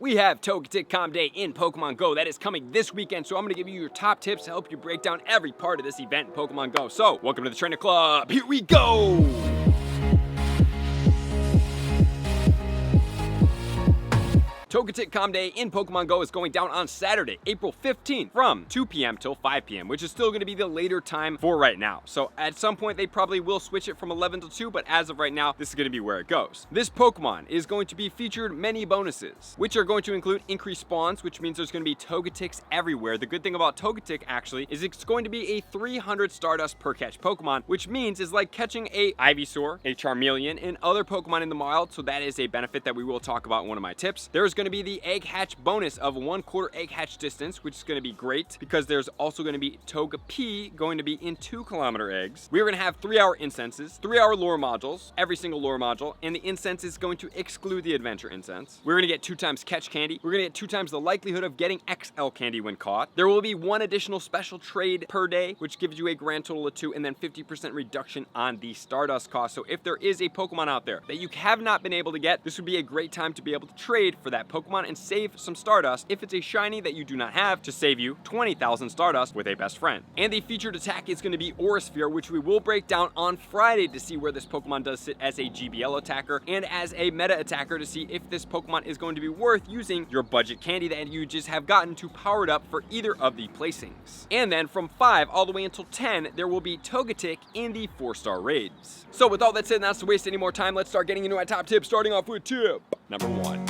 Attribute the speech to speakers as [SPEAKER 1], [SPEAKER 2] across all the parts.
[SPEAKER 1] We have Togetic Comm Day in Pokemon Go that is coming this weekend, so I'm going to give you your top tips to help you break down every part of this event in Pokemon Go. So, welcome to the Trainer Club. Here we go! Togetic Comm Day in Pokemon Go is going down on Saturday, April 15th from 2 p.m. till 5 p.m., which is still going to be the later time for right now. So at some point, they probably will switch it from 11 to 2, but as of right now, this is going to be where it goes. This Pokemon is going to be featured many bonuses, which are going to include increased spawns, which means there's going to be Togetics everywhere. The good thing about Togetic, actually, is it's going to be a 300 Stardust per catch Pokemon, which means it's like catching a Ivysaur, a Charmeleon, and other Pokemon in the wild, so that is a benefit that we will talk about in one of my tips. There's going to be the egg hatch bonus of 1/4 egg hatch distance, which is going to be great because there's also going to be Togepi going to be in 2-kilometer eggs. We're going to have 3-hour incenses, 3-hour lure modules, every single lure module, and the incense is going to exclude the adventure incense. We're going to get 2 times catch candy. We're going to get 2 times the likelihood of getting XL candy when caught. There will be 1 additional special trade per day, which gives you a grand total of 2, and then 50% reduction on the Stardust cost. So if there is a Pokemon out there that you have not been able to get, this would be a great time to be able to trade for that Pokemon and save some Stardust if it's a shiny that you do not have to save you 20,000 Stardust with a best friend. And the featured attack is going to be Aura Sphere, which we will break down on Friday to see where this Pokemon does sit as a GBL attacker and as a meta attacker to see if this Pokemon is going to be worth using your budget candy that you just have gotten to power it up for either of the placings. And then from 5 all the way until 10, there will be Togetic in the 4-star raids. So with all that said, not to waste any more time, let's start getting into our top tips, starting off with tip number 1.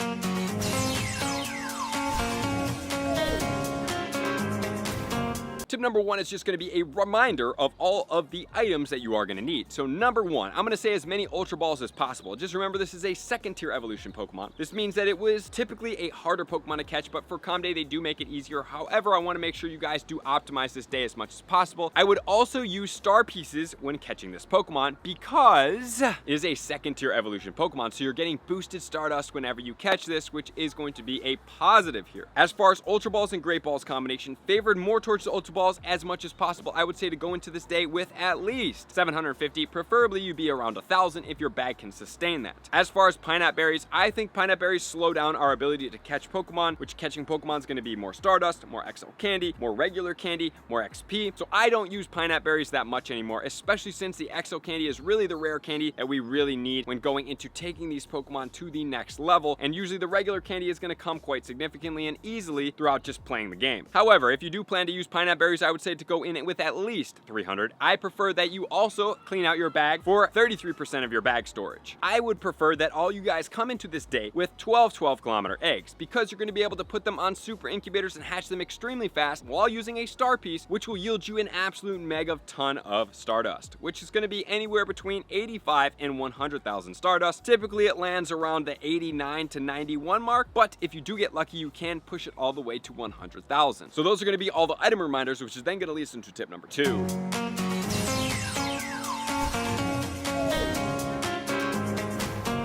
[SPEAKER 1] Tip number 1 is just going to be a reminder of all of the items that you are going to need. So number 1, I'm going to say as many Ultra Balls as possible. Just remember this is a 2nd tier evolution Pokemon. This means that it was typically a harder Pokemon to catch, but for Comm Day they do make it easier. However, I want to make sure you guys do optimize this day as much as possible. I would also use Star Pieces when catching this Pokemon because it is a 2nd tier evolution Pokemon, so you're getting boosted Stardust whenever you catch this, which is going to be a positive here. As far as Ultra Balls and Great Balls combination, favored more towards the Ultra Balls as much as possible. I would say to go into this day with at least 750, preferably you'd be around 1,000 if your bag can sustain that. As far as Pineapple Berries, I think Pineapple Berries slow down our ability to catch Pokemon, which catching Pokemon is going to be more Stardust, more XL candy, more regular candy, more XP. So I don't use Pineapple Berries that much anymore, especially since the XL candy is really the rare candy that we really need when going into taking these Pokemon to the next level, and usually the regular candy is going to come quite significantly and easily throughout just playing the game. However, if you do plan to use Pineapple Berries, I would say to go in it with at least 300. I prefer that you also clean out your bag for 33% of your bag storage. I would prefer that all you guys come into this day with 12-kilometer eggs because you're going to be able to put them on super incubators and hatch them extremely fast while using a star piece, which will yield you an absolute mega ton of Stardust, which is going to be anywhere between 85 and 100,000 Stardust. Typically it lands around the 89 to 91 mark, but if you do get lucky, you can push it all the way to 100,000. So those are going to be all the item reminders, which is then going to lead us into tip number 2.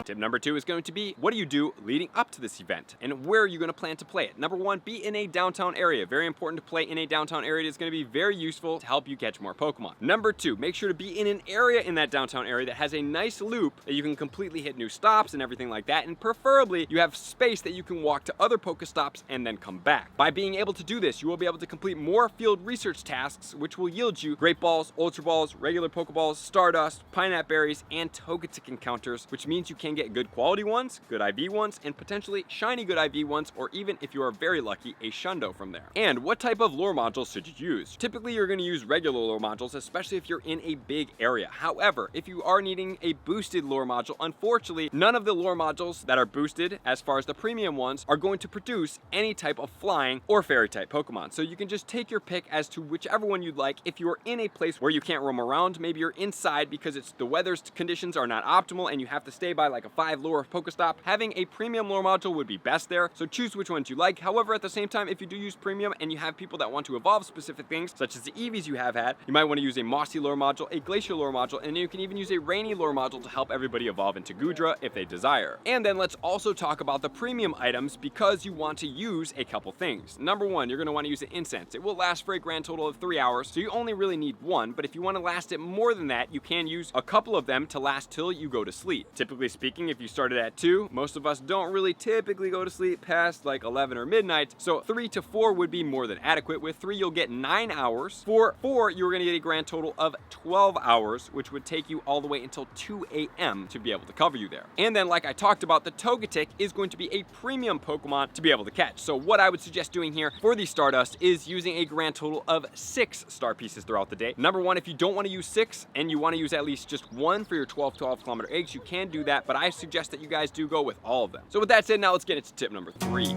[SPEAKER 1] Tip number 2 is going to be, what do you do leading up to this event? And where are you going to plan to play it? Number 1, be in a downtown area. Very important to play in a downtown area. It's going to be very useful to help you catch more Pokemon. Number 2, make sure to be in an area in that downtown area that has a nice loop that you can completely hit new stops and everything like that. And preferably, you have space that you can walk to other Pokestops and then come back. By being able to do this, you will be able to complete more field research tasks, which will yield you Great Balls, Ultra Balls, regular Pokeballs, Stardust, Pineapple Berries, and Togetic encounters, which means you can get good quality ones, good IV ones, and potentially shiny good IV ones, or even if you are very lucky, a Shundo from there. And what type of lure modules should you use? Typically, you're going to use regular lure modules, especially if you're in a big area. However, if you are needing a boosted lure module, unfortunately, none of the lure modules that are boosted, as far as the premium ones, are going to produce any type of flying or fairy type Pokemon. So you can just take your pick as to whichever one you'd like. If you are in a place where you can't roam around, maybe you're inside because the weather's conditions are not optimal and you have to stay by like a 5 lure Pokestop, having a premium lure module would be best there, so choose which ones you like. However, at the same time, if you do use premium and you have people that want to evolve specific things, such as the Eevees you have had, you might want to use a Mossy lure module, a Glacier lure module, and you can even use a Rainy lure module to help everybody evolve into Goodra if they desire. And then let's also talk about the premium items because you want to use a couple things. Number 1, you're going to want to use an incense. It will last for a grand total of 3 hours, so you only really need 1, but if you want to last it more than that, you can use a couple of them to last till you go to sleep. Typically speaking, thinking if you started at 2, most of us don't really typically go to sleep past like 11 or midnight, so 3 to 4 would be more than adequate. With 3, you'll get 9 hours. For 4, you're going to get a grand total of 12 hours, which would take you all the way until 2 a.m. to be able to cover you there. And then, like I talked about, the Togetic is going to be a premium Pokemon to be able to catch. So what I would suggest doing here for the Stardust is using a grand total of 6 star pieces throughout the day. Number 1, if you don't want to use 6 and you want to use at least just 1 for your 12 kilometer eggs, you can do that, but I suggest that you guys do go with all of them. So with that said, now let's get into tip number 3.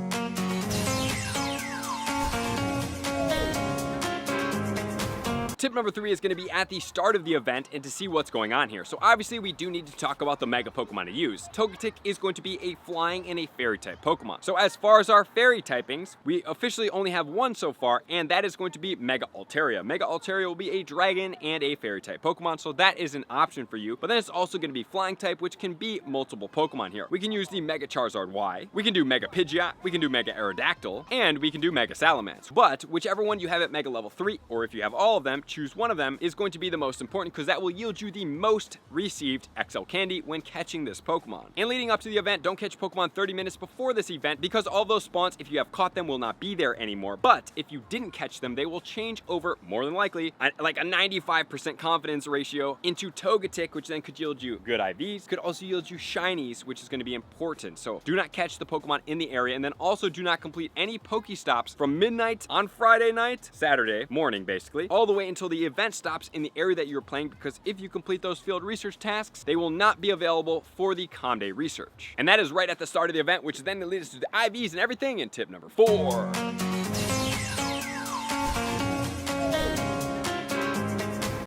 [SPEAKER 1] Tip number 3 is going to be at the start of the event and to see what's going on here. So obviously we do need to talk about the mega Pokemon to use. Togetic is going to be a flying and a fairy type Pokemon. So as far as our fairy typings, we officially only have one so far, and that is going to be Mega Altaria. Mega Altaria will be a dragon and a fairy type Pokemon, so that is an option for you. But then it's also going to be flying type, which can be multiple Pokemon here. We can use the Mega Charizard Y, we can do Mega Pidgeot, we can do Mega Aerodactyl, and we can do Mega Salamence. But whichever one you have at Mega level 3, or if you have all of them, choose one of them, is going to be the most important because that will yield you the most received XL candy when catching this Pokemon. And leading up to the event, don't catch Pokemon 30 minutes before this event because all those spawns, if you have caught them, will not be there anymore. But if you didn't catch them, they will change over, more than likely, like a 95% confidence ratio into Togetic, which then could yield you good IVs, could also yield you shinies, which is going to be important. So do not catch the Pokemon in the area, and then also do not complete any Pokestops from midnight on Friday night, Saturday morning basically, all the way until the event stops in the area that you're playing, because if you complete those field research tasks, they will not be available for the Comm Day research. And that is right at the start of the event, which then leads us to the IVs and everything in tip number 4.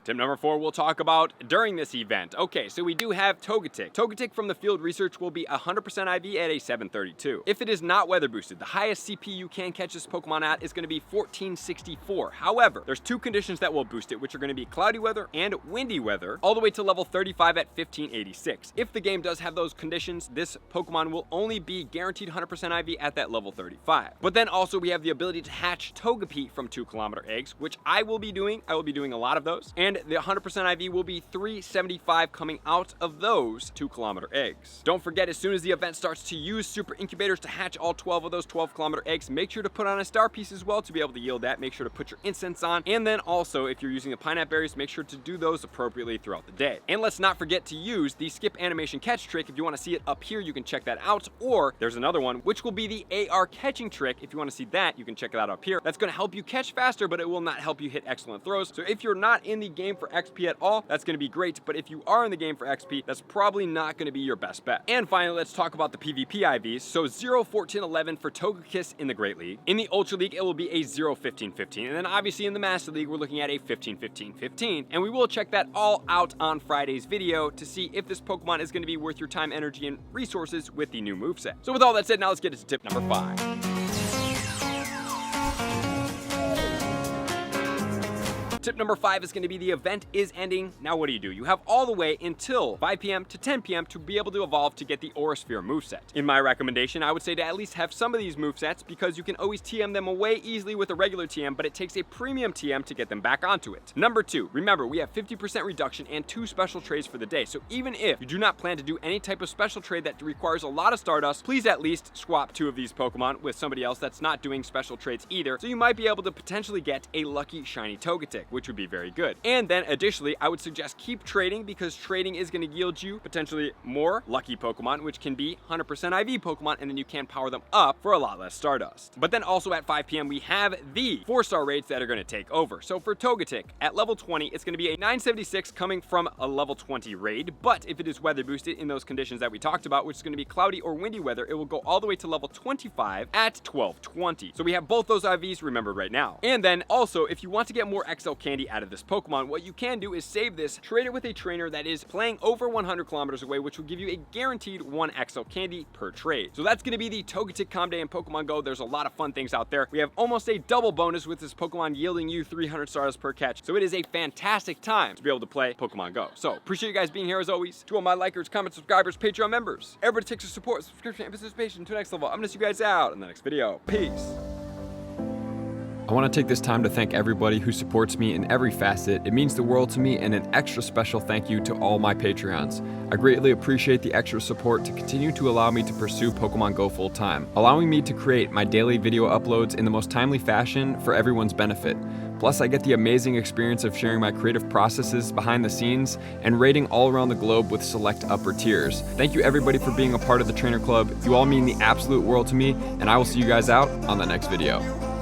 [SPEAKER 1] Tip number 4 we'll talk about during this event. Okay, so we do have Togetic. Togetic from the field research will be 100% IV at a 732. If it is not weather boosted, the highest CP you can catch this Pokemon at is going to be 1464. However, there's 2 conditions that will boost it, which are going to be cloudy weather and windy weather, all the way to level 35 at 1586. If the game does have those conditions, this Pokemon will only be guaranteed 100% IV at that level 35. But then also we have the ability to hatch Togepi from 2 kilometer eggs, which I will be doing. I will be doing a lot of those. And the 100% IV will be 375 coming out of those 2 kilometer eggs. Don't forget, as soon as the event starts, to use super incubators to hatch all 12 of those 12 kilometer eggs. Make sure to put on a star piece as well to be able to yield that. Make sure to put your incense on. And then also, if you're using the pineapple berries, make sure to do those appropriately throughout the day. And let's not forget to use the skip animation catch trick. If you want to see it up here, you can check that out. Or there's another one, which will be the AR catching trick. If you want to see that, you can check it out up here. That's going to help you catch faster, but it will not help you hit excellent throws. So if you're not in the game for XP at all, that's going to be great, but if you are in the game for XP, that's probably not going to be your best bet. And finally, let's talk about the PvP IVs. So 0, 14, 11 for Togekiss in the Great League. In the Ultra League, it will be a 0, 15, 15, and then obviously in the Master League, we're looking at a 15, 15, 15, and we will check that all out on Friday's video to see if this Pokemon is going to be worth your time, energy, and resources with the new moveset. So with all that said, now let's get into tip number 5. Tip number 5 is going to be the event is ending. Now what do? You have all the way until 5 p.m. to 10 p.m. to be able to evolve to get the Aura Sphere moveset. In my recommendation, I would say to at least have some of these movesets because you can always TM them away easily with a regular TM, but it takes a premium TM to get them back onto it. Number 2, remember we have 50% reduction and 2 special trades for the day. So even if you do not plan to do any type of special trade that requires a lot of Stardust, please at least swap 2 of these Pokemon with somebody else that's not doing special trades either. So you might be able to potentially get a lucky shiny Togetic, which would be very good. And then additionally, I would suggest keep trading because trading is going to yield you potentially more lucky Pokemon, which can be 100% IV Pokemon, and then you can power them up for a lot less Stardust. But then also at 5 p.m. we have the 4-star raids that are going to take over. So for Togetic, at level 20, it's going to be a 976 coming from a level 20 raid, but if it is weather boosted in those conditions that we talked about, which is going to be cloudy or windy weather, it will go all the way to level 25 at 1220. So we have both those IVs remembered right now. And then also, if you want to get more XL candy out of this Pokemon, what you can do is save this, trade it with a trainer that is playing over 100 kilometers away, which will give you a guaranteed 1 XL candy per trade. So that's going to be the Togetic Comm Day in Pokemon Go. There's a lot of fun things out there. We have almost a double bonus with this Pokemon yielding you 300 Stardust per catch. So it is a fantastic time to be able to play Pokemon Go. So appreciate you guys being here as always. To all my likers, comments, subscribers, Patreon members, everybody takes your support, subscription, and participation to the next level. I'm going to see you guys out in the next video. Peace. I want to take this time to thank everybody who supports me in every facet. It means the world to me, and an extra special thank you to all my Patreons. I greatly appreciate the extra support to continue to allow me to pursue Pokemon Go full time, allowing me to create my daily video uploads in the most timely fashion for everyone's benefit. Plus, I get the amazing experience of sharing my creative processes behind the scenes and raiding all around the globe with select upper tiers. Thank you everybody for being a part of the Trainer Club. You all mean the absolute world to me, and I will see you guys out on the next video.